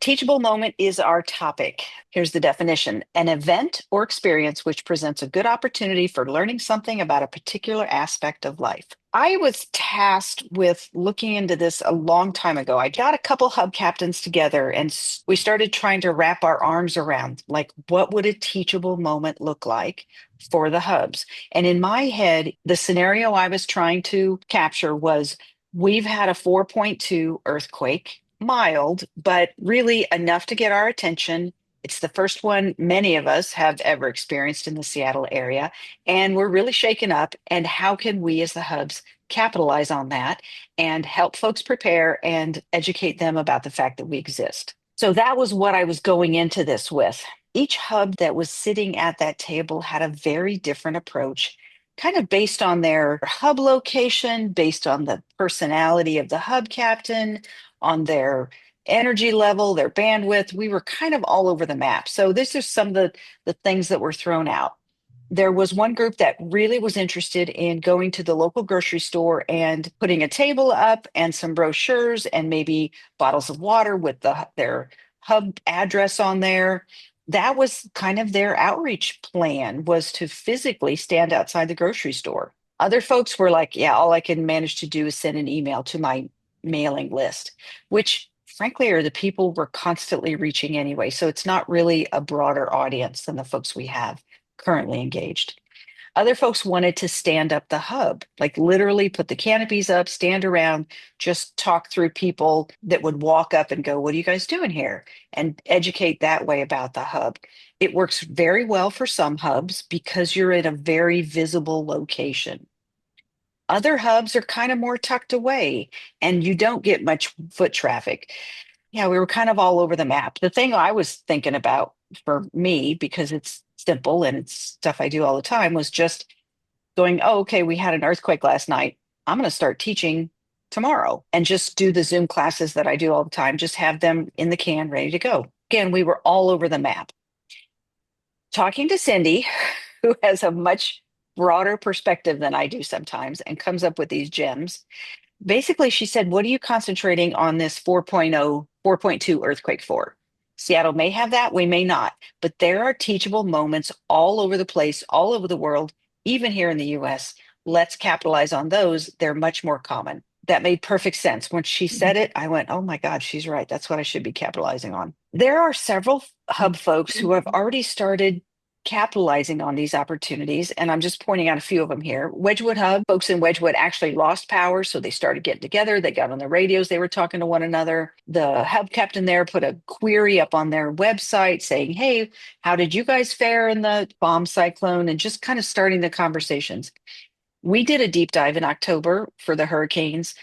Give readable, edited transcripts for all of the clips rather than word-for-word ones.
Teachable moment is our topic. Here's the definition: an event or experience which presents a good opportunity for learning something about a particular aspect of life. I was tasked with looking into this a long time ago. I got a couple hub captains together and we started trying to wrap our arms around, like, what would a teachable moment look like for the hubs? And in my head, the scenario I was trying to capture was, we've had a 4.2 earthquake, mild, but really enough to get our attention. It's the first one many of us have ever experienced in the Seattle area, and we're really shaken up. And how can we, as the hubs, capitalize on that and help folks prepare and educate them about the fact that we exist? So that was what I was going into this with. Each hub that was sitting at that table had a very different approach, kind of based on their hub location, based on the personality of the hub captain, on their energy level, their bandwidth. We were kind of all over the map. So this is some of the things that were thrown out. There was one group that really was interested in going to the local grocery store and putting a table up and some brochures and maybe bottles of water with their hub address on there. That was kind of their outreach plan, was to physically stand outside the grocery store. Other folks were like, yeah, all I can manage to do is send an email to my mailing list, which frankly are the people we're constantly reaching anyway. So it's not really a broader audience than the folks we have currently engaged. Other folks wanted to stand up the hub, like literally put the canopies up, stand around, just talk through people that would walk up and go, "What are you guys doing here?" And educate that way about the hub. It works very well for some hubs because you're in a very visible location. Other hubs are kind of more tucked away and you don't get much foot traffic. Yeah, we were kind of all over the map. The thing I was thinking about for me, because it's simple and it's stuff I do all the time, was just going, oh, okay, we had an earthquake last night. I'm going to start teaching tomorrow and just do the Zoom classes that I do all the time, just have them in the can ready to go. Again, we were all over the map. Talking to Cindy, who has a much broader perspective than I do sometimes and comes up with these gems. Basically, she said, what are you concentrating on this 4.0, 4.2 earthquake for? Seattle may have that, we may not, but there are teachable moments all over the place, all over the world, even here in the US. Let's capitalize on those. They're much more common. That made perfect sense. When she said it, I went, oh my God, she's right. That's what I should be capitalizing on. There are several hub folks who have already started capitalizing on these opportunities. And I'm just pointing out a few of them here. Wedgwood Hub, folks in Wedgwood actually lost power. So they started getting together. They got on the radios. They were talking to one another. The hub captain there put a query up on their website saying, hey, how did you guys fare in the bomb cyclone? And just kind of starting the conversations. We did a deep dive in October for the hurricanes.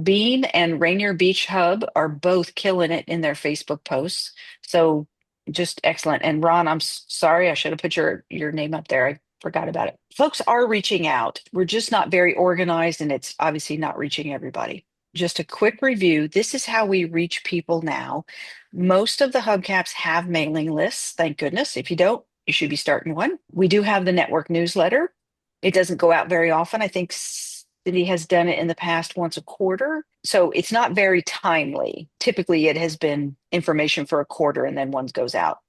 Bean and Rainier Beach Hub are both killing it in their Facebook posts. So just excellent. And Ron, I'm sorry, I should have put your name up there. I forgot about it. Folks are reaching out. We're just not very organized, and it's obviously not reaching everybody. Just a quick review. This is how we reach people now. Most of the hubcaps have mailing lists, thank goodness. If you don't, you should be starting one. We do have the network newsletter. It doesn't go out very often. I think City has done it in the past once a quarter. So it's not very timely. Typically, it has been information for a quarter and then one goes out.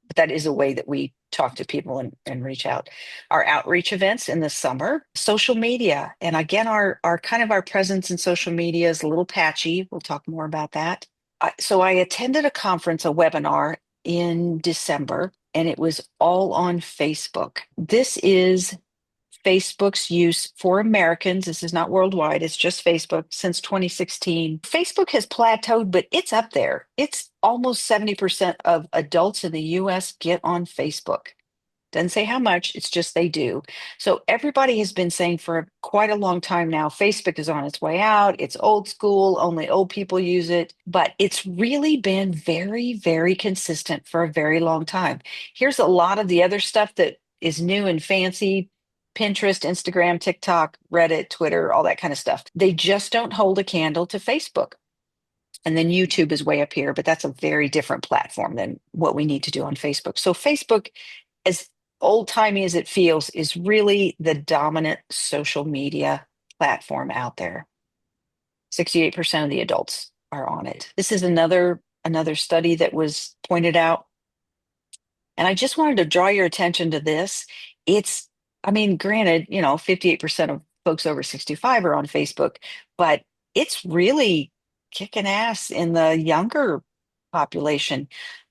But that is a way that we talk to people and reach out. Our outreach events in the summer, social media. And again, our kind of our presence in social media is a little patchy. We'll talk more about that. So I attended a conference, a webinar in December, and it was all on Facebook. This is Facebook's use for Americans. This is not worldwide, it's just Facebook since 2016. Facebook has plateaued, but it's up there. It's almost 70% of adults in the US get on Facebook. Doesn't say how much, it's just they do. So everybody has been saying for quite a long time now, Facebook is on its way out. It's old school, only old people use it. But it's really been very, very consistent for a very long time. Here's a lot of the other stuff that is new and fancy: Pinterest, Instagram, TikTok, Reddit, Twitter, all that kind of stuff. They just don't hold a candle to Facebook. And then YouTube is way up here, but that's a very different platform than what we need to do on Facebook. So Facebook, as old timey as it feels, is really the dominant social media platform out there. 68% of the adults are on it. This is another another study that was pointed out. And I just wanted to draw your attention to this. It's, I mean, granted, 58% of folks over 65 are on Facebook, but it's really kicking ass in the younger population.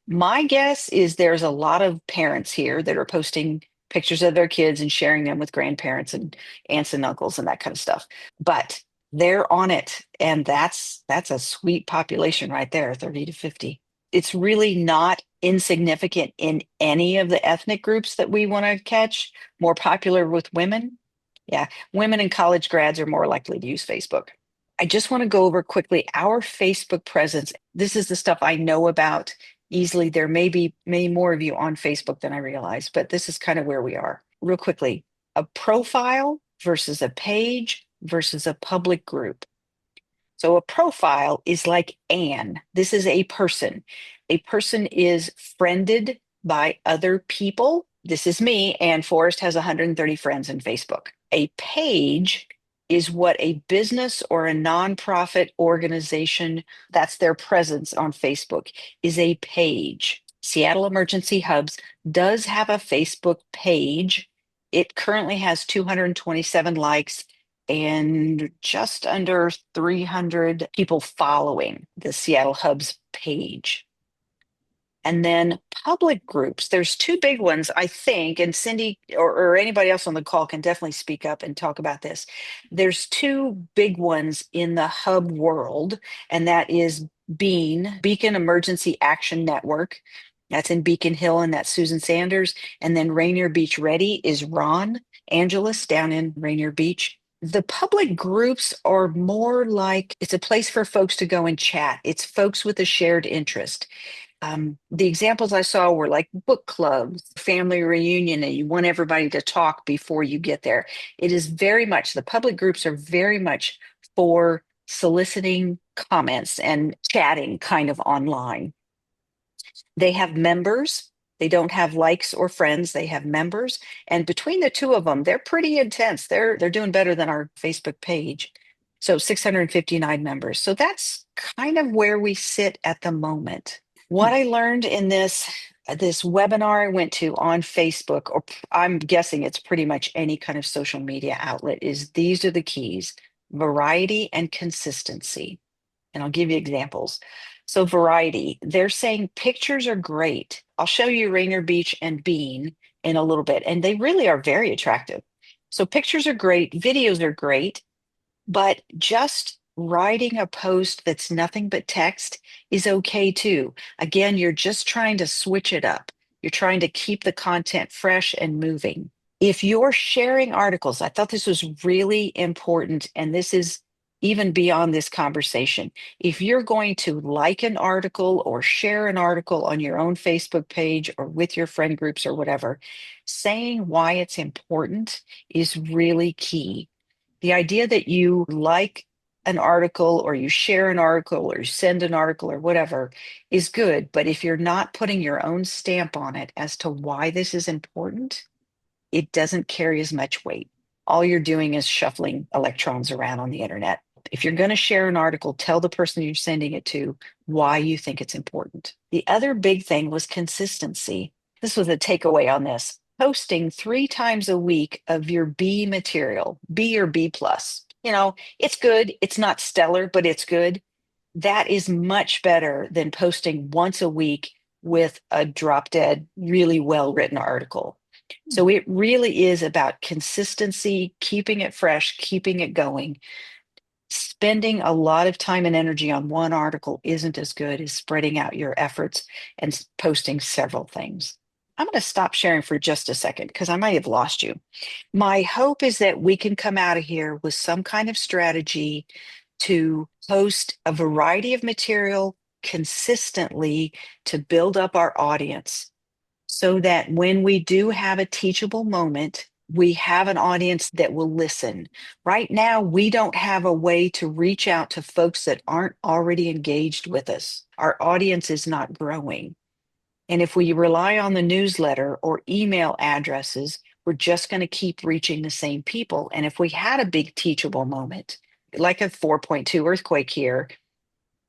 My guess is there's a lot of parents here that are posting pictures of their kids and sharing them with grandparents and aunts and uncles and that kind of stuff. But they're on it, and that's a sweet population right there, 30 to 50. It's really not insignificant in any of the ethnic groups that we want to catch. More popular with women. Yeah, women and college grads are more likely to use Facebook. I just want to go over quickly our Facebook presence. This is the stuff I know about easily. There may be many more of you on Facebook than I realize, but this is kind of where we are. Real quickly, a profile versus a page versus a public group. So a profile is like Anne. This is a person. A person is friended by other people. This is me. Anne Forrest has 130 friends in Facebook. A page is what a business or a nonprofit organization, that's their presence on Facebook, is a page. Seattle Emergency Hubs does have a Facebook page. It currently has 227 likes and just under 300 people following the Seattle Hubs page. And then public groups, there's two big ones, I think, and Cindy or anybody else on the call can definitely speak up and talk about this. There's two big ones in the hub world, and that is Beacon Emergency Action Network. That's in Beacon Hill, and that's Susan Sanders. And then Rainier Beach Ready is Ron Angeles down in Rainier Beach. The public groups are more like it's a place for folks to go and chat. It's folks with a shared interest. The examples I saw were like book clubs, family reunion, and you want everybody to talk before you get there. It is very much, the public groups are very much for soliciting comments and chatting kind of online. They have members. They don't have likes or friends. They have members. And between the two of them, they're pretty intense. They're doing better than our Facebook page. So 659 members. So that's kind of where we sit at the moment. What I learned in this webinar I went to on Facebook, or I'm guessing it's pretty much any kind of social media outlet, is these are the keys: variety and consistency. And I'll give you examples. So variety, they're saying pictures are great. I'll show you Rainier Beach and Bean in a little bit, and they really are very attractive. So pictures are great, videos are great, but just writing a post that's nothing but text is okay too. Again, you're just trying to switch it up. You're trying to keep the content fresh and moving. If you're sharing articles, I thought this was really important, and this is even beyond this conversation. If you're going to like an article or share an article on your own Facebook page or with your friend groups or whatever, saying why it's important is really key. The idea that you like an article or you share an article or you send an article or whatever is good. But if you're not putting your own stamp on it as to why this is important, it doesn't carry as much weight. All you're doing is shuffling electrons around on the internet. If you're going to share an article, tell the person you're sending it to why you think it's important. The other big thing was consistency. This was a takeaway on this. Posting 3 times a week of your B material, B or B plus. It's good. It's not stellar, but it's good. That is much better than posting once a week with a drop dead, really well written article. So it really is about consistency, keeping it fresh, keeping it going. Spending a lot of time and energy on one article isn't as good as spreading out your efforts and posting several things. I'm going to stop sharing for just a second because I might have lost you. My hope is that we can come out of here with some kind of strategy to post a variety of material consistently to build up our audience so that when we do have a teachable moment, we have an audience that will listen. Right now, we don't have a way to reach out to folks that aren't already engaged with us. Our audience is not growing. And if we rely on the newsletter or email addresses, we're just going to keep reaching the same people. And if we had a big teachable moment, like a 4.2 earthquake here,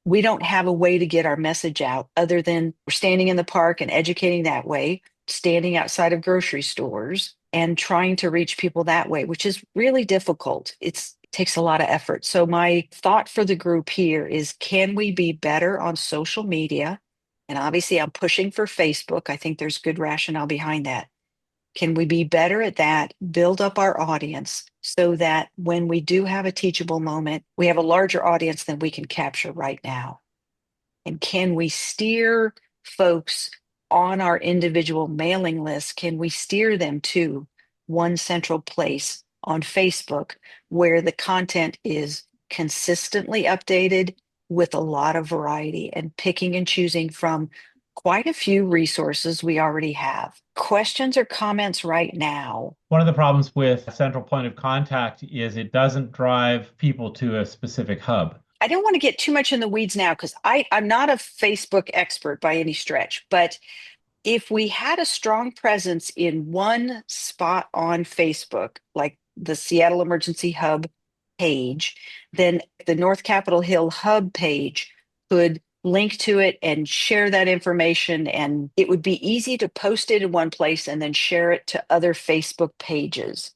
we don't have a way to get our message out other than we're standing in the park and educating that way, standing outside of grocery stores and trying to reach people that way, which is really difficult. It takes a lot of effort. So my thought for the group here is, can we be better on social media? And obviously I'm pushing for Facebook. I think there's good rationale behind that. Can we be better at that, build up our audience so that when we do have a teachable moment, we have a larger audience than we can capture right now? And can we steer folks on our individual mailing lists? Can we steer them to one central place on Facebook where the content is consistently updated with a lot of variety and picking and choosing from quite a few resources we already have? Questions or comments right now? One of the problems with central point of contact is it doesn't drive people to a specific hub. I don't want to get too much in the weeds now because I'm not a Facebook expert by any stretch, but if we had a strong presence in one spot on Facebook, like the Seattle Emergency Hub page, then the North Capitol Hill Hub page could link to it and share that information. And it would be easy to post it in one place and then share it to other Facebook pages.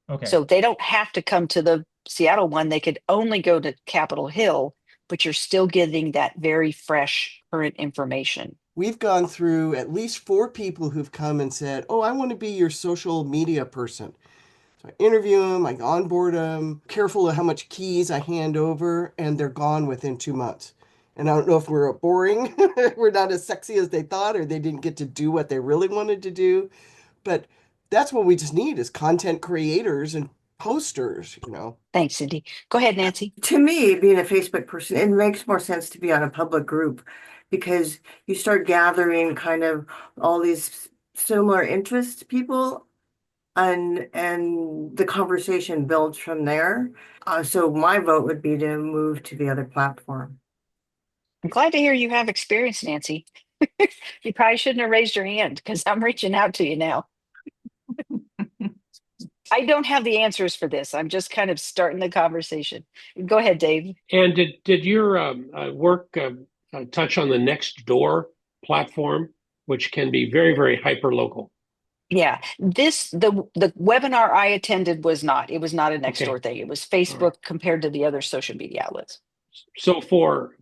Okay. So they don't have to come to the Seattle one. They could only go to Capitol Hill, but you're still getting that very fresh current information. We've gone through at least 4 people who've come and said, "Oh, I want to be your social media person." So I interview them, I onboard them, careful of how much keys I hand over, and they're gone within 2 months. And I don't know if we're boring, we're not as sexy as they thought, or they didn't get to do what they really wanted to do. But that's what we just need is content creators and posters. Thanks, Cindy. Go ahead, Nancy. To me, being a Facebook person, it makes more sense to be on a public group because you start gathering kind of all these similar interest people and the conversation builds from there. So my vote would be to move to the other platform. I'm glad to hear you have experience, Nancy. You probably shouldn't have raised your hand because I'm reaching out to you now. I don't have the answers for this. I'm just kind of starting the conversation. Go ahead, Dave. And did your work touch on the Nextdoor platform, which can be very, very hyper local? Yeah, the webinar I attended was not. It was not a Okay, Nextdoor thing. It was all right. Facebook compared to the other social media outlets. So for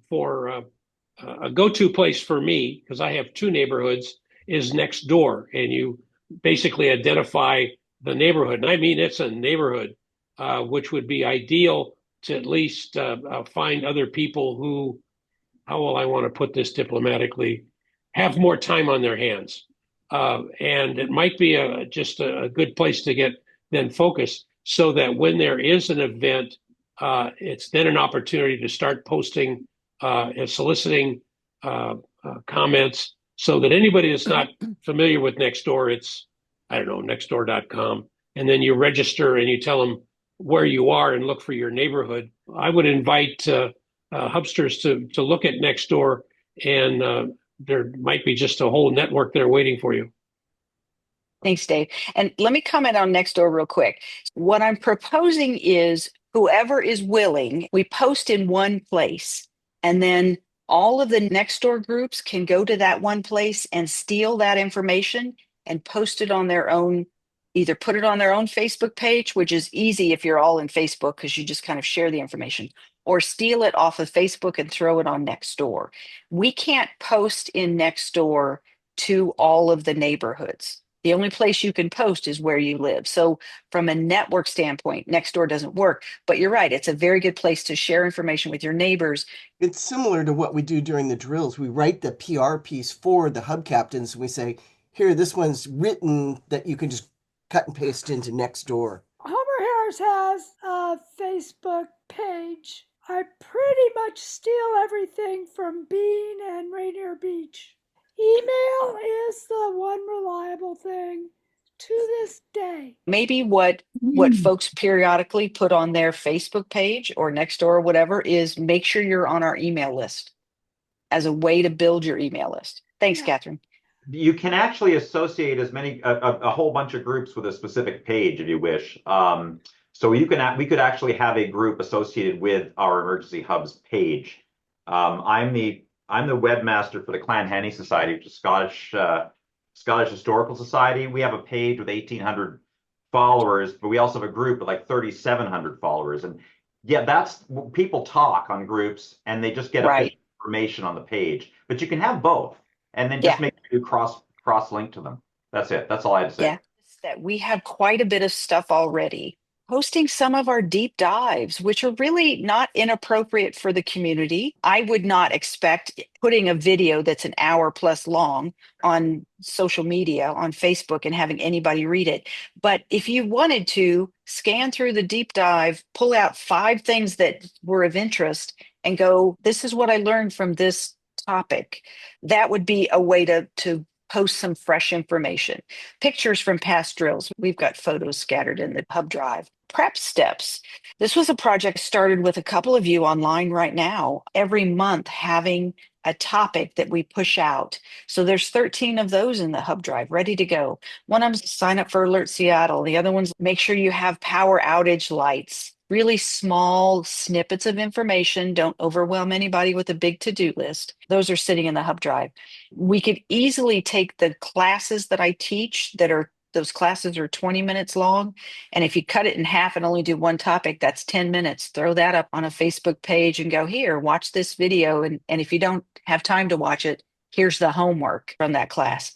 a go-to place for me, because I have two neighborhoods, is Nextdoor, and you basically identify the neighborhood, and I mean it's a neighborhood, which would be ideal to at least find other people who, how will I want to put this diplomatically, have more time on their hands. And it might be just a good place to get then focused so that when there is an event, it's then an opportunity to start posting and soliciting comments so that anybody that's not familiar with Nextdoor, it's, I don't know, nextdoor.com. And then you register and you tell them where you are and look for your neighborhood. I would invite hubsters to look at Nextdoor, and there might be just a whole network there waiting for you. Thanks, Dave. And let me comment on Nextdoor real quick. What I'm proposing is whoever is willing, we post in one place, and then all of the Nextdoor groups can go to that one place and steal that information and post it on their own, either put it on their own Facebook page, which is easy if you're all in Facebook because you just kind of share the information, or steal it off of Facebook and throw it on Nextdoor. We can't post in Nextdoor to all of the neighborhoods. The only place you can post is where you live. So from a network standpoint, Nextdoor doesn't work. But you're right, it's a very good place to share information with your neighbors. It's similar to what we do during the drills. We write the PR piece for the hub captains. We say, here, this one's written that you can just cut and paste into Nextdoor. Homer Harris has a Facebook page. I pretty much steal everything from Bean and Rainier Beach. Email is the one reliable thing to this day. Maybe what folks periodically put on their Facebook page or Nextdoor or whatever is make sure you're on our email list as a way to build your email list. Thanks, Yeah. Catherine. You can actually associate as many a whole bunch of groups with a specific page if you wish. So we could actually have a group associated with our emergency hubs page. I'm the webmaster for the Clan Henny Society, which is Scottish Historical Society. We have a page with 1,800 followers, but we also have a group with like 3,700 followers. And yeah, that's people talk on groups and they just get official Right. information on the page. But you can have both, and then just Yeah. make sure you cross link to them. That's it. That's all I had to say. Yeah. That we have quite a bit of stuff already. Hosting some of our deep dives, which are really not inappropriate for the community. I would not expect putting a video that's an hour plus long on social media, on Facebook, and having anybody read it. But if you wanted to scan through the deep dive, pull out 5 things that were of interest, and go, this is what I learned from this topic, that would be a way to post some fresh information. Pictures from past drills. We've got photos scattered in the hub drive. Prep steps. This was a project started with a couple of you online right now, every month having a topic that we push out. So there's 13 of those in the hub drive ready to go. One of them sign up for Alert Seattle. The other one's make sure you have power outage lights. Really small snippets of information. Don't overwhelm anybody with a big to-do list. Those are sitting in the hub drive. We could easily take the classes that I teach that are those classes are 20 minutes long. And if you cut it in half and only do one topic, that's 10 minutes. Throw that up on a Facebook page and go, here, watch this video. And if you don't have time to watch it, here's the homework from that class.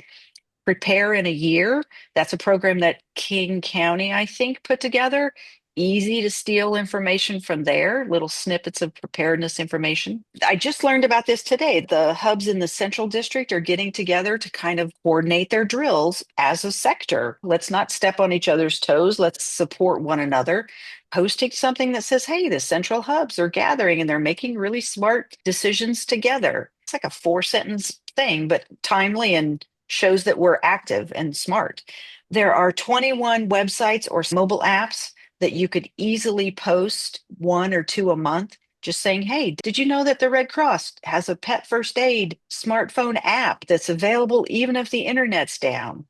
Prepare in a Year. That's a program that King County, I think, put together. Easy to steal information from there, little snippets of preparedness information. I just learned about this today. The hubs in the Central District are getting together to kind of coordinate their drills as a sector. Let's not step on each other's toes. Let's support one another. Posting something that says, hey, the central hubs are gathering and they're making really smart decisions together. It's like a 4 sentence thing, but timely and shows that we're active and smart. There are 21 websites or mobile apps that you could easily post 1 or 2 a month, just saying, hey, did you know that the Red Cross has a pet first aid smartphone app that's available even if the internet's down?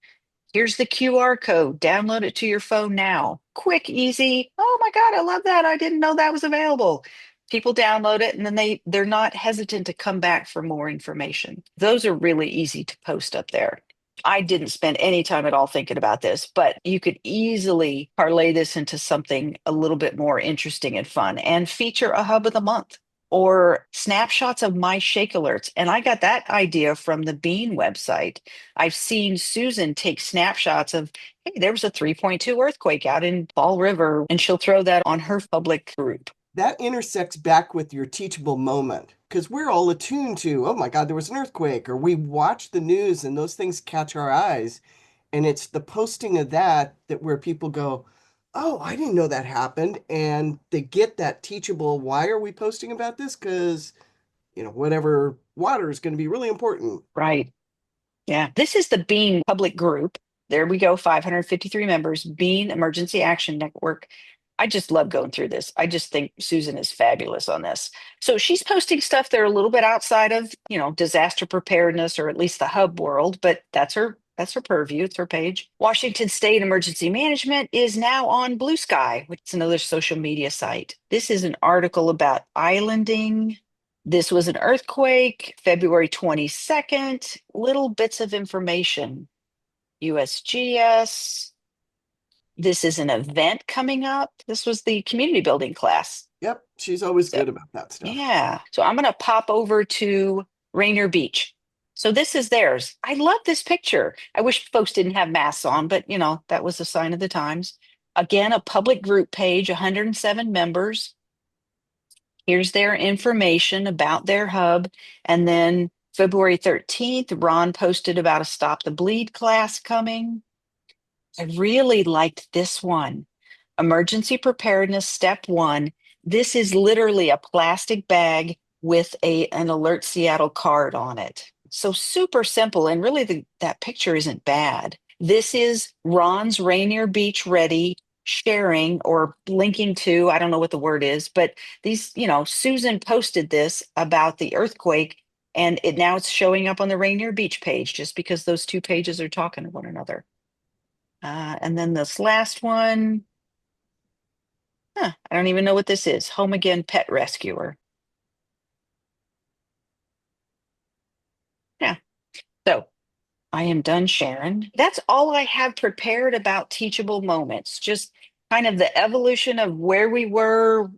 Here's the QR code. Download it to your phone now. Quick, easy. Oh my God, I love that. I didn't know that was available. People download it and then they're not hesitant to come back for more information. Those are really easy to post up there. I didn't spend any time at all thinking about this, but you could easily parlay this into something a little bit more interesting and fun and feature a hub of the month or snapshots of my shake alerts. And I got that idea from the Bean website. I've seen Susan take snapshots of, hey, there was a 3.2 earthquake out in Fall River, and she'll throw that on her public group. That intersects back with your teachable moment because we're all attuned to, oh my God, there was an earthquake, or we watch the news and those things catch our eyes. And it's the posting of that where people go, oh, I didn't know that happened. And they get that teachable, why are we posting about this? Because, whatever water is going to be really important. Right. Yeah. This is the Bean public group. There we go, 553 members, Bean Emergency Action Network. I just love going through this. I just think Susan is fabulous on this. So she's posting stuff that are a little bit outside of, disaster preparedness or at least the hub world, but that's her purview. It's her page. Washington State Emergency Management is now on Blue Sky, which is another social media site. This is an article about islanding. This was an earthquake, February 22nd. Little bits of information. USGS. This is an event coming up. This was the community building class. Yep, she's always So, good about that stuff. yeah. So I'm going to pop over to Rainier Beach. So this is theirs. I love this picture. I wish folks didn't have masks on, but that was a sign of the times. Again, a public group page, 107 members. Here's their information about their hub. And then February 13th, Ron posted about a Stop the Bleed class coming. I really liked this one. Emergency preparedness step 1. This is literally a plastic bag with an Alert Seattle card on it. So super simple. And really that picture isn't bad. This is Ron's Rainier Beach Ready sharing or linking to, I don't know what the word is, but these, Susan posted this about the earthquake and now it's showing up on the Rainier Beach page just because those 2 pages are talking to one another. And then this last one, I don't even know what this is. Home Again Pet Rescuer. am done, Sharon. That's all I have prepared about teachable moments. Just kind of the evolution of where we were,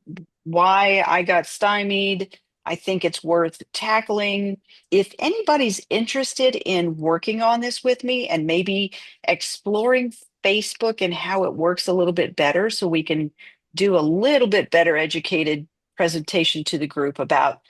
why I got stymied. I think it's worth tackling. If anybody's interested in working on this with me and maybe exploring Facebook and how it works a little bit better, so we can do a little bit better educated presentation to the group about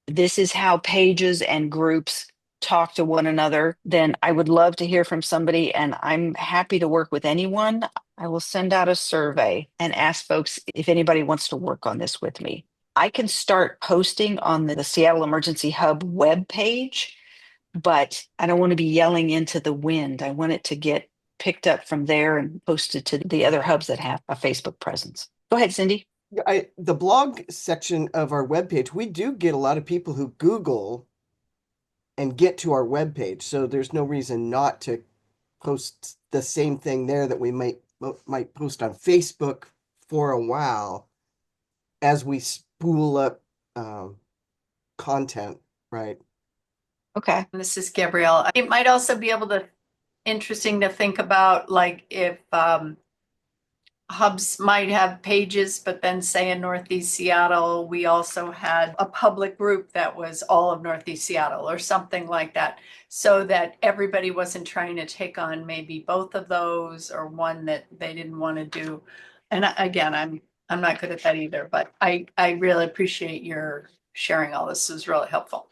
this is how pages and groups talk to one another, then I would love to hear from somebody, and I'm happy to work with anyone. I will send out a survey and ask folks if anybody wants to work on this with me. I can start posting on the Seattle Emergency Hub webpage, but I don't want to be yelling into the wind. I want it to get picked up from there and posted to the other hubs that have a Facebook presence. Go ahead, Cindy. The blog section of our webpage, we do get a lot of people who Google and get to our webpage. So there's no reason not to post the same thing there that we might post on Facebook for a while as we spool up content, right? Okay. This is Gabrielle. It might also be able to interesting to think about, like if hubs might have pages, but then say in Northeast Seattle, we also had a public group that was all of Northeast Seattle or something like that, so that everybody wasn't trying to take on maybe both of those or one that they didn't want to do. And again, I'm not good at that either, but I really appreciate your sharing all this. It was really helpful.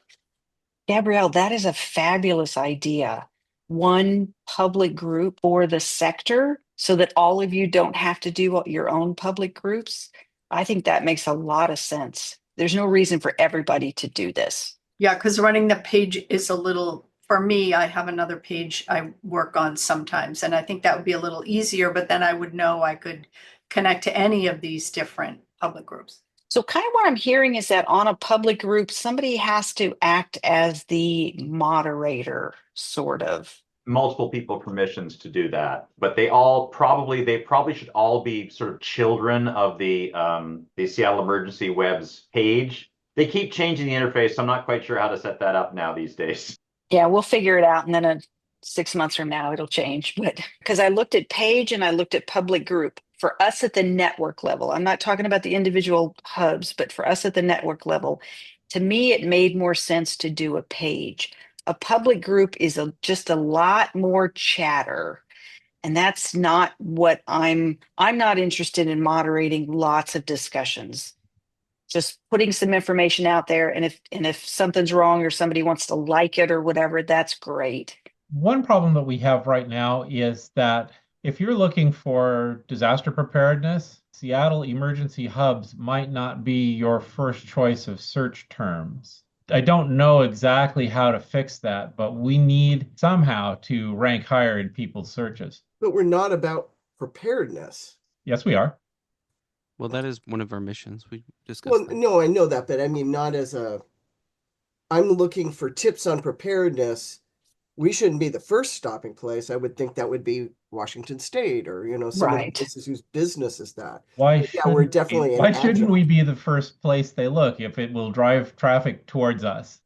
Gabrielle, that is a fabulous idea. One public group for the sector so that all of you don't have to do your own public groups. I think that makes a lot of sense. There's no reason for everybody to do this. Yeah, because running the page is a little, for me, I have another page I work on sometimes, and I think that would be a little easier, but then I would know I could connect to any of these different public groups. So kind of what I'm hearing is that on a public group, somebody has to act as the moderator, sort of. Multiple people permissions to do that, but they probably should all be sort of children of the Seattle Emergency Web's page. They keep changing the interface, so I'm not quite sure how to set that up now these days. Yeah, we'll figure it out, and then 6 months from now it'll change. But because I looked at page and I looked at public group for us at the network level, I'm not talking about the individual hubs, but for us at the network level, to me it made more sense to do a page. A public group is just a lot more chatter, and that's not what I'm not interested in moderating lots of discussions. Just putting some information out there, and if something's wrong or somebody wants to like it or whatever, that's great. One problem that we have right now is that if you're looking for disaster preparedness, Seattle emergency hubs might not be your first choice of search terms. I don't know exactly how to fix that, but we need somehow to rank higher in people's searches. But we're not about preparedness. Yes, we are. Well, that is one of our missions. We discussed Well, that. no, I know that, but I mean, not as I'm looking for tips on preparedness. We shouldn't be the first stopping place. I would think that would be Washington State or, some of the Right. places whose business is that. Why But yeah, we're shouldn't definitely an why shouldn't adjunct. we be the first place they look if it will drive traffic towards us?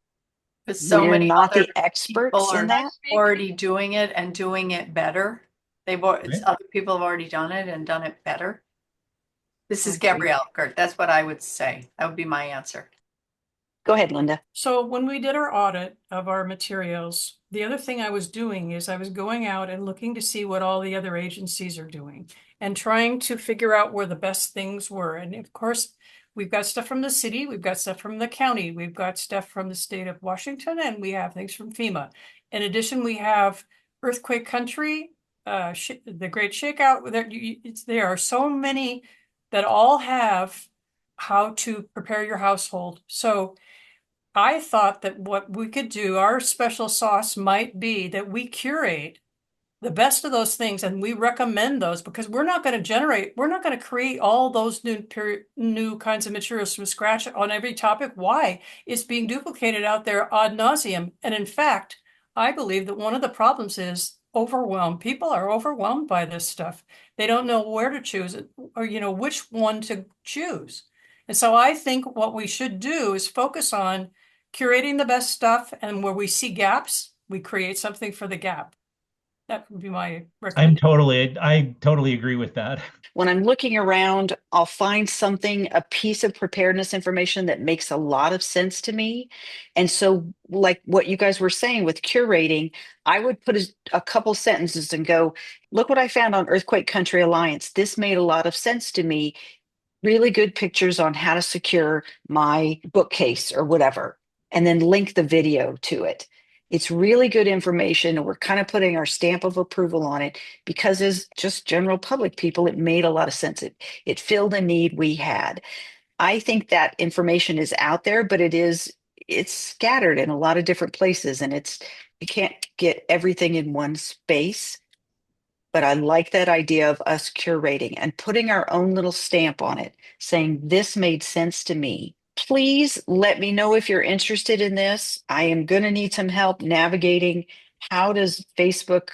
Because so We're many not other the experts people are in that. already doing it and doing it better. Right. Other people have already done it and done it better. This is Okay. Gabrielle, Kurt. That's what I would say. That would be my answer. Go ahead, Linda. So when we did our audit of our materials, the other thing I was doing is I was going out and looking to see what all the other agencies are doing and trying to figure out where the best things were. And of course, we've got stuff from the city, we've got stuff from the county, we've got stuff from the state of Washington, and we have things from FEMA. In addition, we have Earthquake Country, the Great Shakeout. There are so many that all have how to prepare your household. So I thought that what we could do, our special sauce might be that we curate the best of those things and we recommend those, because we're not going to create all those new kinds of materials from scratch on every topic. Why? It's being duplicated out there ad nauseum. And in fact, I believe that one of the problems is overwhelm. People are overwhelmed by this stuff. They don't know where to choose or, which one to choose. And so I think what we should do is focus on curating the best stuff, and where we see gaps, we create something for the gap. That would be my I recommendation. totally agree with that. When I'm looking around, I'll find something, a piece of preparedness information that makes a lot of sense to me. And so, like what you guys were saying with curating, I would put a couple sentences and go, look what I found on Earthquake Country Alliance. This made a lot of sense to me. Really good pictures on how to secure my bookcase or whatever, and then link the video to it. It's really good information, and we're kind of putting our stamp of approval on it because, as just general public people, it made a lot of sense. It filled a need we had. I think that information is out there, but it's scattered in a lot of different places, and you can't get everything in one space. But I like that idea of us curating and putting our own little stamp on it, saying this made sense to me. Please let me know if you're interested in this. I am going to need some help navigating how does Facebook,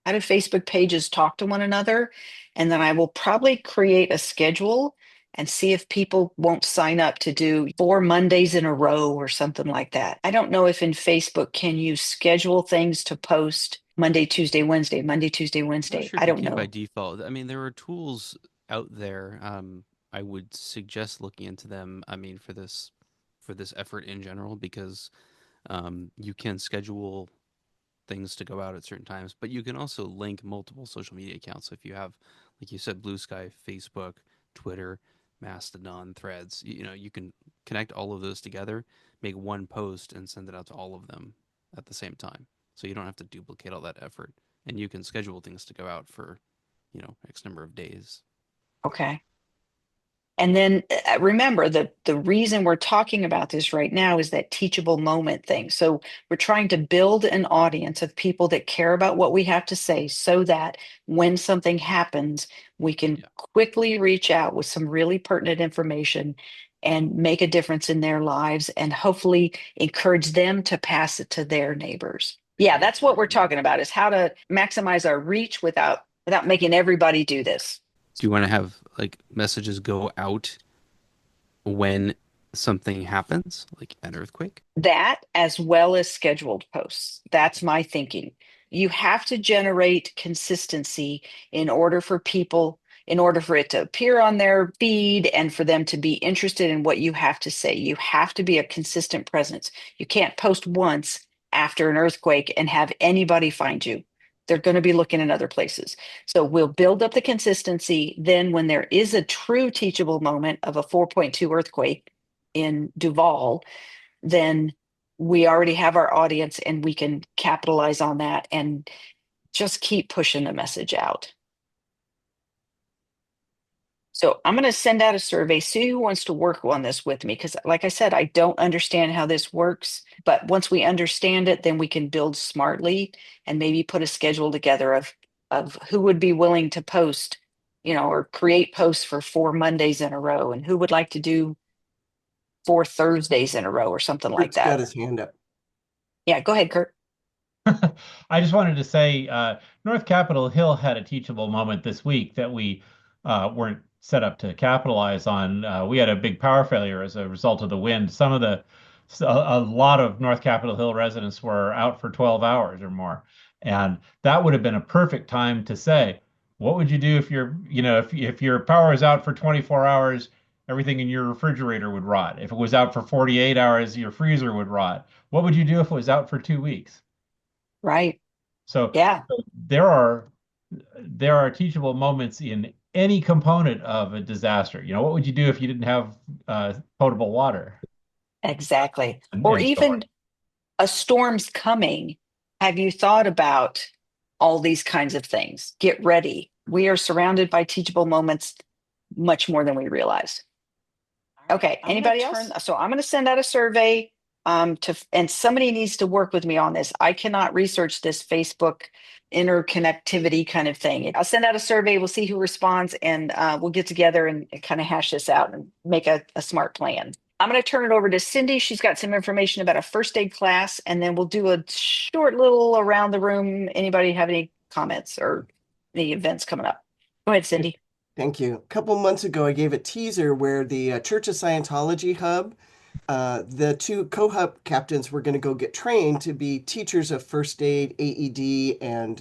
how do Facebook pages talk to one another? And then I will probably create a schedule and see if people won't sign up to do 4 Mondays in a row or something like that. I don't know if in Facebook can you schedule things to post Monday, Tuesday, Wednesday, Monday, Tuesday, I'm not Wednesday. sure I if you don't can by know. default. I mean, there are tools out there. I would suggest looking into them. I mean, for this effort in general, because you can schedule things to go out at certain times, but you can also link multiple social media accounts. So if you have, like you said, Blue Sky, Facebook, Twitter, Mastodon, Threads, you can connect all of those together, make one post, and send it out to all of them at the same time. So you don't have to duplicate all that effort, and you can schedule things to go out for, X number of days. Okay. And then remember that the reason we're talking about this right now is that teachable moment thing. So we're trying to build an audience of people that care about what we have to say so that when something happens, we can Yeah. quickly reach out with some really pertinent information and make a difference in their lives and hopefully encourage them to pass it to their neighbors. Yeah, that's what we're talking about is how to maximize our reach without making everybody do this. Do you want to have like messages go out when something happens, like an earthquake? That as well as scheduled posts. That's my thinking. You have to generate consistency in order for people, in order for it to appear on their feed and for them to be interested in what you have to say. You have to be a consistent presence. You can't post once after an earthquake and have anybody find you. They're going to be looking in other places. So we'll build up the consistency. Then, when there is a true teachable moment of a 4.2 earthquake in Duval, then we already have our audience and we can capitalize on that and just keep pushing the message out. So I'm going to send out a survey, see who wants to work on this with me. Because, like I said, I don't understand how this works. But once we understand it, then we can build smartly and maybe put a schedule together of who would be willing to post, or create posts for 4 Mondays in a row and who would like to do 4 Thursdays in a row or something like Kurt's got that. his hand up. Yeah, go ahead, Kurt. I just wanted to say North Capitol Hill had a teachable moment this week that we weren't set up to capitalize on. We had a big power failure as a result of the wind. A lot of North Capitol Hill residents were out for 12 hours or more. And that would have been a perfect time to say, what would you do if if your power is out for 24 hours, everything in your refrigerator would rot. If it was out for 48 hours, your freezer would rot. What would you do if it was out for 2 weeks? Right. So, Yeah, so there are teachable moments in any component of a disaster. What would you do if you didn't have potable water exactly. and, Or and so on? even a storm's coming. Have you thought about all these kinds of things? Get ready. We are surrounded by teachable moments much more than we realize. Okay, anybody else? So I'm going to send out a survey and somebody needs to work with me on this. I cannot research this Facebook interconnectivity kind of thing. I'll send out a survey. We'll see who responds and we'll get together and kind of hash this out and make a smart plan. I'm going to turn it over to Cindy. She's got some information about a first aid class, and then we'll do a short little around the room. Anybody have any comments or any events coming up? Go ahead, Cindy. Thank you. A couple months ago, I gave a teaser where the Church of Scientology hub The two co-hub captains were going to go get trained to be teachers of first aid, AED, and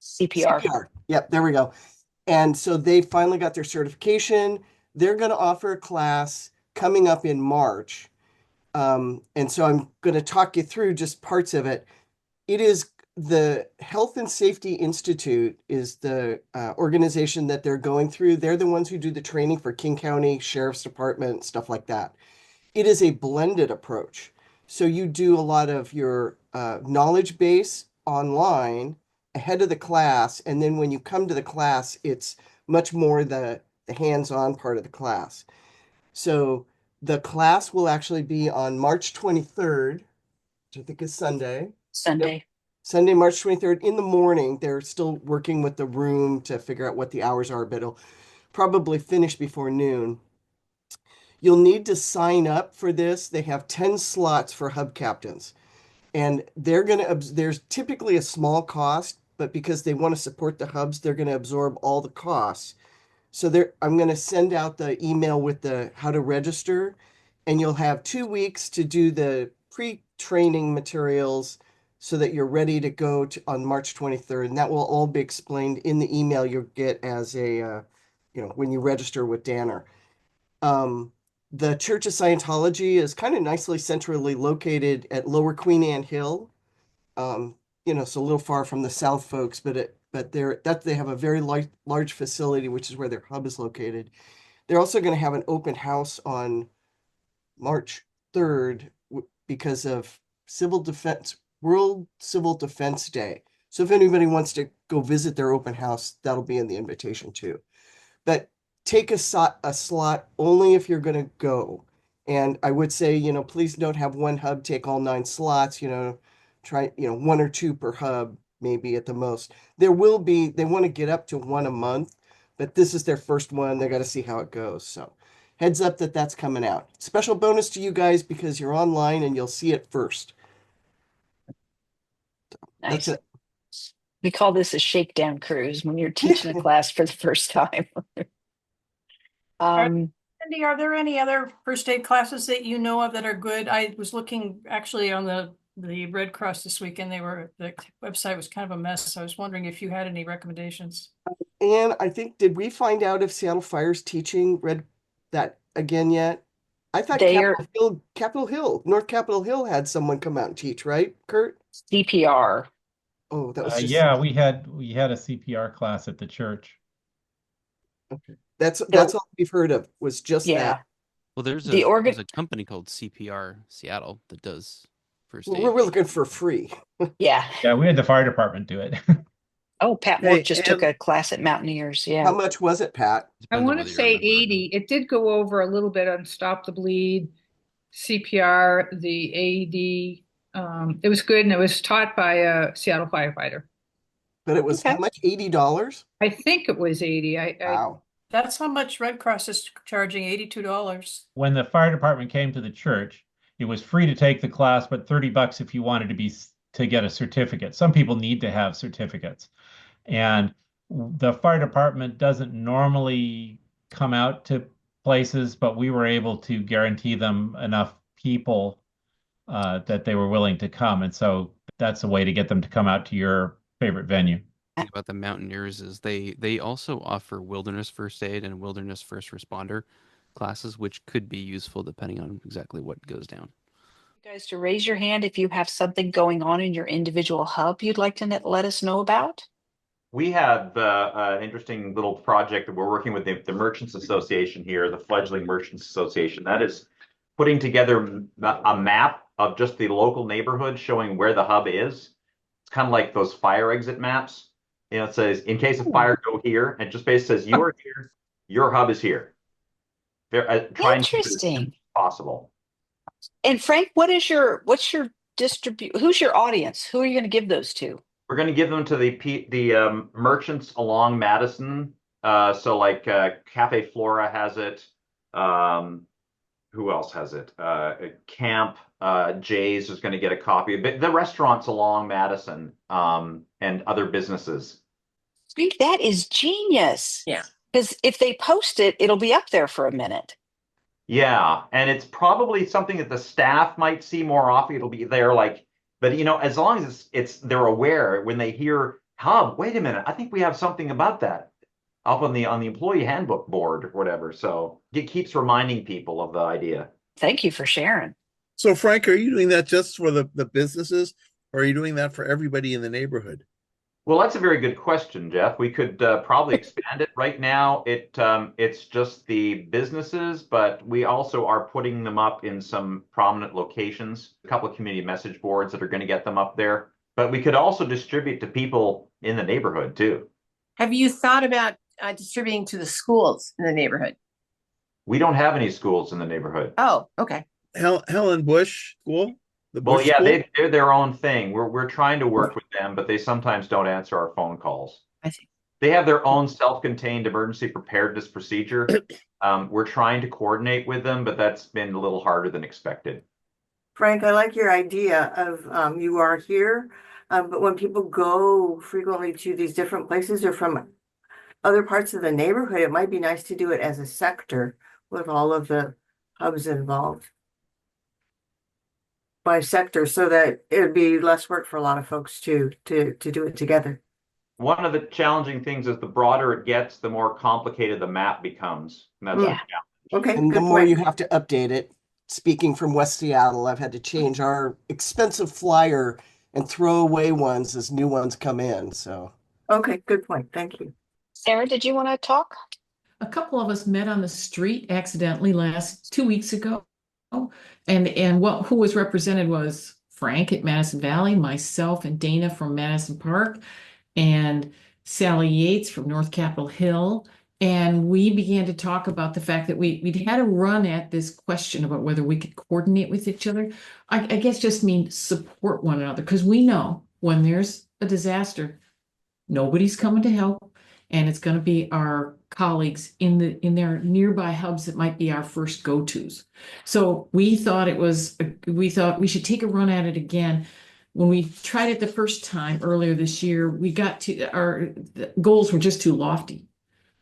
CPR. CPR. Yep, there we go. And so they finally got their certification. They're going to offer a class coming up in March. And so I'm going to talk you through just parts of it. It is the Health and Safety Institute is the organization that they're going through. They're the ones who do the training for King County Sheriff's Department, stuff like that. It is a blended approach. So you do a lot of your knowledge base online ahead of the class, and then when you come to the class, it's much more the hands-on part of the class. So the class will actually be on March 23rd, which I think is Sunday. Yep. Sunday. Sunday, March 23rd in the morning. They're still working with the room to figure out what the hours are, but it'll probably finish before noon. You'll need to sign up for this. They have 10 slots for hub captains. And there's typically a small cost, but because they want to support the hubs, they're going to absorb all the costs. So I'm going to send out the email with the how to register, and you'll have 2 weeks to do the pre-training materials so that you're ready to go on March 23rd. And that will all be explained in the email you'll get as when you register with Danner. The Church of Scientology is kind of nicely centrally located at Lower Queen Anne Hill. So a little far from the South folks, but they have a very large facility, which is where their hub is located. They're also going to have an open house on March 3rd because of World Civil Defense Day. So if anybody wants to go visit their open house, that'll be in the invitation too. But take a slot only if you're going to go. And I would say, please don't have one hub take all 9 slots, try, 1 or 2 per hub, maybe at the most. They want to get up to 1 a month, but this is their first one. They got to see how it goes. So heads up that's coming out. Special bonus to you guys because you're online and you'll see it first. Nice. That's it. We call this a shakedown cruise when you're teaching a class for the first time. Cindy, are there any other first aid classes that you know of that are good? I was looking actually on the Red Cross this weekend. The website was kind of a mess. I was wondering if you had any recommendations. And I think, did we find out if Seattle Fire's teaching that again yet? I thought Capitol Hill, North Capitol Hill had someone come out and teach, right, Kurt? CPR. Oh, that was just yeah, we had a CPR class at the church. okay. That's all we've heard of was just that. Well, there's The a company called CPR Seattle that does first aid. We're looking for free. Yeah. Yeah, we had the fire department do it. Oh, Pat Moore just took a class at Mountaineers. Yeah. How much was it, Pat? I Depends on want to whether you're say a member or not. 80. It did go over a little bit on Stop the Bleed, CPR, the AED. It was good, and it was taught by a Seattle firefighter. But it was how much? $80? I think it was 80. Wow. That's how much Red Cross is charging, $82. When the fire department came to the church, it was free to take the class, but $30 if you wanted to get a certificate. Some people need to have certificates. And the fire department doesn't normally come out to places, but we were able to guarantee them enough people that they were willing to come. And so that's a way to get them to come out to your favorite venue. Thing about the Mountaineers is they also offer wilderness first aid and wilderness first responder classes, which could be useful depending on exactly what goes down. You guys to raise your hand if you have something going on in your individual hub you'd like to let us know about. We have an interesting little project that we're working with the Merchants Association here, the fledgling Merchants Association. That is putting together a map of just the local neighborhood showing where the hub is. It's kind of like those fire exit maps. It says, in case of fire, go here. And it just basically says, you are here, your hub is here. They're trying to keep it as simple as possible. And Frank, what's your who's your audience? Who are you going to give those to? We're going to give them to the merchants along Madison. So like Cafe Flora has it. Who else has it? Camp Jay's is going to get a copy. But the restaurants along Madison and other businesses. That is genius. Yeah. Because if they post it, it'll be up there for a minute. Yeah, and it's probably something that the staff might see more often. It'll be there like, but as long as it's they're aware when they hear hub, wait a minute, I think we have something about that up on the employee handbook board or whatever. So it keeps reminding people of the idea. Thank you for sharing. So, Frank, are you doing that just for the businesses, or are you doing that for everybody in the neighborhood? Well, that's a very good question, Jeff. We could probably expand it. Right now, it's just the businesses, but we also are putting them up in some prominent locations, a couple of community message boards that are going to get them up there. But we could also distribute to people in the neighborhood too. Have you thought about distributing to the schools in the neighborhood? We don't have any schools in the neighborhood. Oh, okay. Helen Bush School, the Well, Bush yeah, School. they're their own thing. We're trying to work with them, but they sometimes don't answer our phone calls. I see. They have their own self-contained emergency preparedness procedure. We're trying to coordinate with them, but that's been a little harder than expected. Frank, I like your idea of you are here, but when people go frequently to these different places or from other parts of the neighborhood, it might be nice to do it as a sector with all of the hubs involved by sector so that it would be less work for a lot of folks to do it together. One of the challenging things is the broader it gets, the more complicated the map becomes. And that's Yeah. Okay, And the good more point. you have to update it. Speaking from West Seattle, I've had to change our expensive flyer and throw away ones as new ones come in. So, Okay, good point. Thank you. Sarah, did you want to talk? A couple of us met on the street accidentally last 2 weeks ago. And who was represented was Frank at Madison Valley, myself and Dana from Madison Park, and Sally Yates from North Capitol Hill. And we began to talk about the fact that we'd had a run at this question about whether we could coordinate with each other. I guess just mean support one another, because we know when there's a disaster, nobody's coming to help, and it's going to be our colleagues in their nearby hubs that might be our first go-tos. So we thought we thought we should take a run at it again. When we tried it the first time earlier this year, we got to the goals were just too lofty.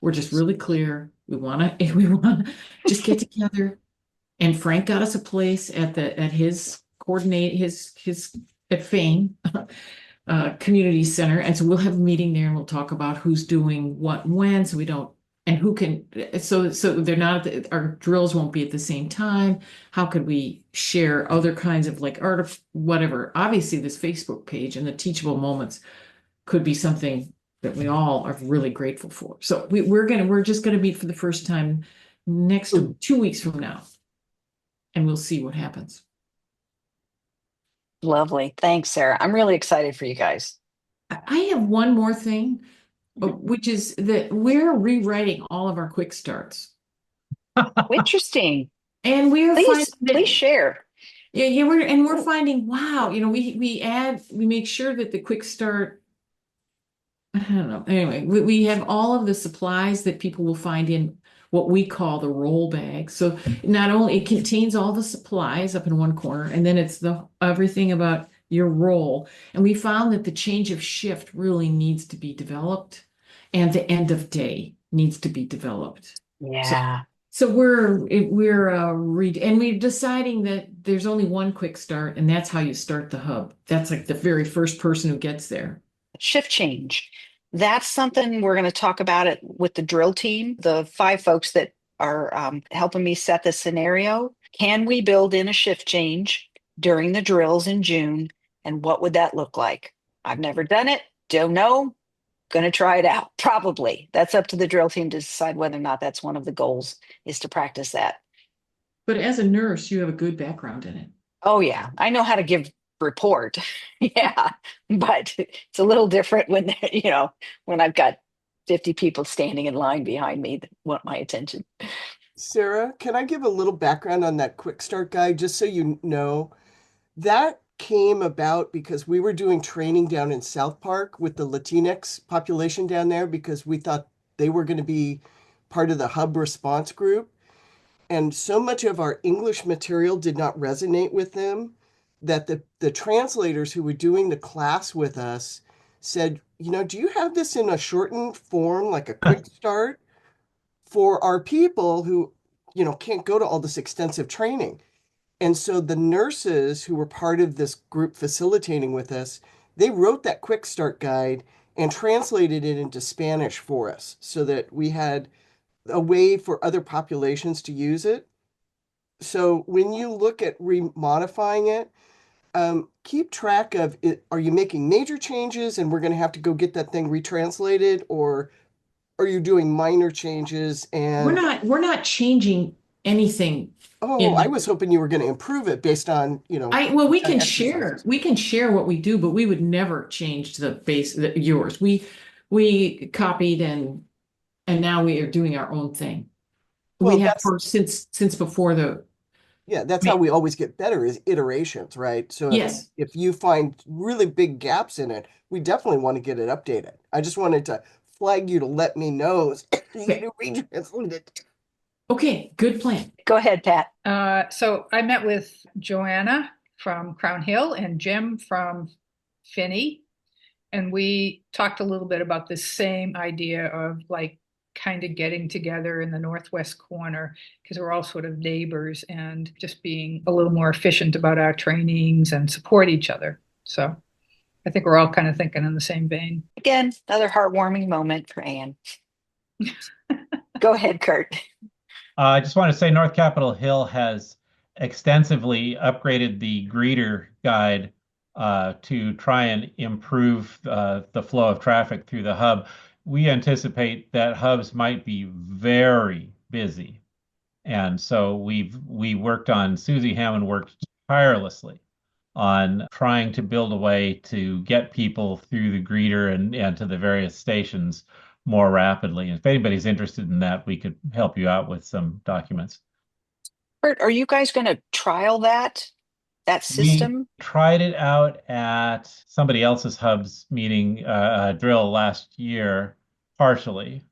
We're just really clear. We want to just get together. And Frank got us a place at his at Fane community center. And so we'll have a meeting there and we'll talk about who's doing what and when, so we don't, and who can, so they're not, our drills won't be at the same time. How could we share other kinds of like art, whatever? Obviously, this Facebook page and the teachable moments could be something that we all are really grateful for. So we're just gonna meet for the first time next 2 weeks from now, and we'll see what happens. Lovely. Thanks, Sarah. I'm really excited for you guys. I have one more thing, which is that we're rewriting all of our quick starts. Interesting. And we're please share. Yeah, we're finding, wow, we make sure that the quick start, I don't know. Anyway, we have all of the supplies that people will find in what we call the roll bag. So not only it contains all the supplies up in one corner, and then it's everything about your role. And we found that the change of shift really needs to be developed, and the end of day needs to be developed. Yeah. So we're deciding that there's only one quick start, and that's how you start the hub. That's like the very first person who gets there. Shift change. That's something we're going to talk about it with the drill team, the 5 folks that are helping me set the scenario. Can we build in a shift change during the drills in June? And what would that look like? I've never done it. Don't know. Going to try it out. Probably. That's up to the drill team to decide whether or not that's one of the goals, is to practice that. But as a nurse, you have a good background in it. Oh, yeah. I know how to give report. Yeah. But it's a little different when, when I've got 50 people standing in line behind me that want my attention. Sarah, can I give a little background on that quick start guide, just so you know? That came about because we were doing training down in South Park with the Latinx population down there, because we thought they were going to be part of the hub response group. And so much of our English material did not resonate with them that the translators who were doing the class with us said, do you have this in a shortened form, like a quick start for our people who can't go to all this extensive training. And so the nurses who were part of this group facilitating with us, they wrote that quick start guide and translated it into Spanish for us so that we had a way for other populations to use it. So when you look at remodifying it, keep track of it. Are you making major changes and we're going to have to go get that thing retranslated, or are you doing minor changes and We're not changing anything. oh, I was hoping you were going to improve it based on, Well, we kind can of share, exercises. we can share what we do, but we would never change yours. We copied and now we are doing our own thing. Well, We have since before that's how we always get better is iterations, right? So yes. if you find really big gaps in it, we definitely want to get it updated. I just wanted to flag you to let me know so you need to retranslate it. Okay, good plan. Go ahead, Pat. So I met with Joanna from Crown Hill and Jim from Finney, and we talked a little bit about this same idea of like kind of getting together in the northwest corner because we're all sort of neighbors and just being a little more efficient about our trainings and support each other. So I think we're all kind of thinking in the same vein. Again, another heartwarming moment for Anne. Go ahead, Kurt. I just want to say North Capitol Hill has extensively upgraded the greeter guide to try and improve the flow of traffic through the hub. We anticipate that hubs might be very busy. And so Susie Hammond worked tirelessly on trying to build a way to get people through the greeter and to the various stations more rapidly. And if anybody's interested in that, we could help you out with some documents. Kurt, are you guys going to trial that system? We tried it out at somebody else's hubs meeting drill last year, partially.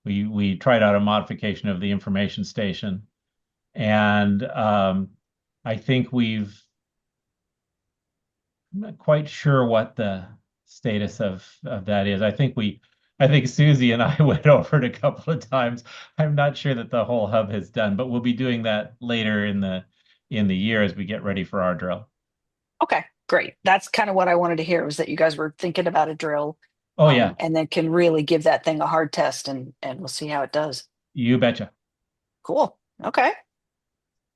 We tried out a modification of the information station, and I think I'm not quite sure what the status of that is. I think Susie and I went over it a couple of times. I'm not sure that the whole hub has done, but we'll be doing that later in the year as we get ready for our drill. Okay, great. That's kind of what I wanted to hear, was that you guys were thinking about a drill. Oh yeah. And then can really give that thing a hard test and we'll see how it does. You betcha. Cool. Okay.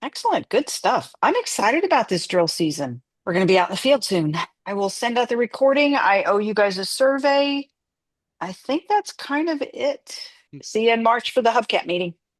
Excellent. Good stuff. I'm excited about this drill season. We're going to be out in the field soon. I will send out the recording. I owe you guys a survey. I think that's kind of it. See you in March for the Hubcap meeting.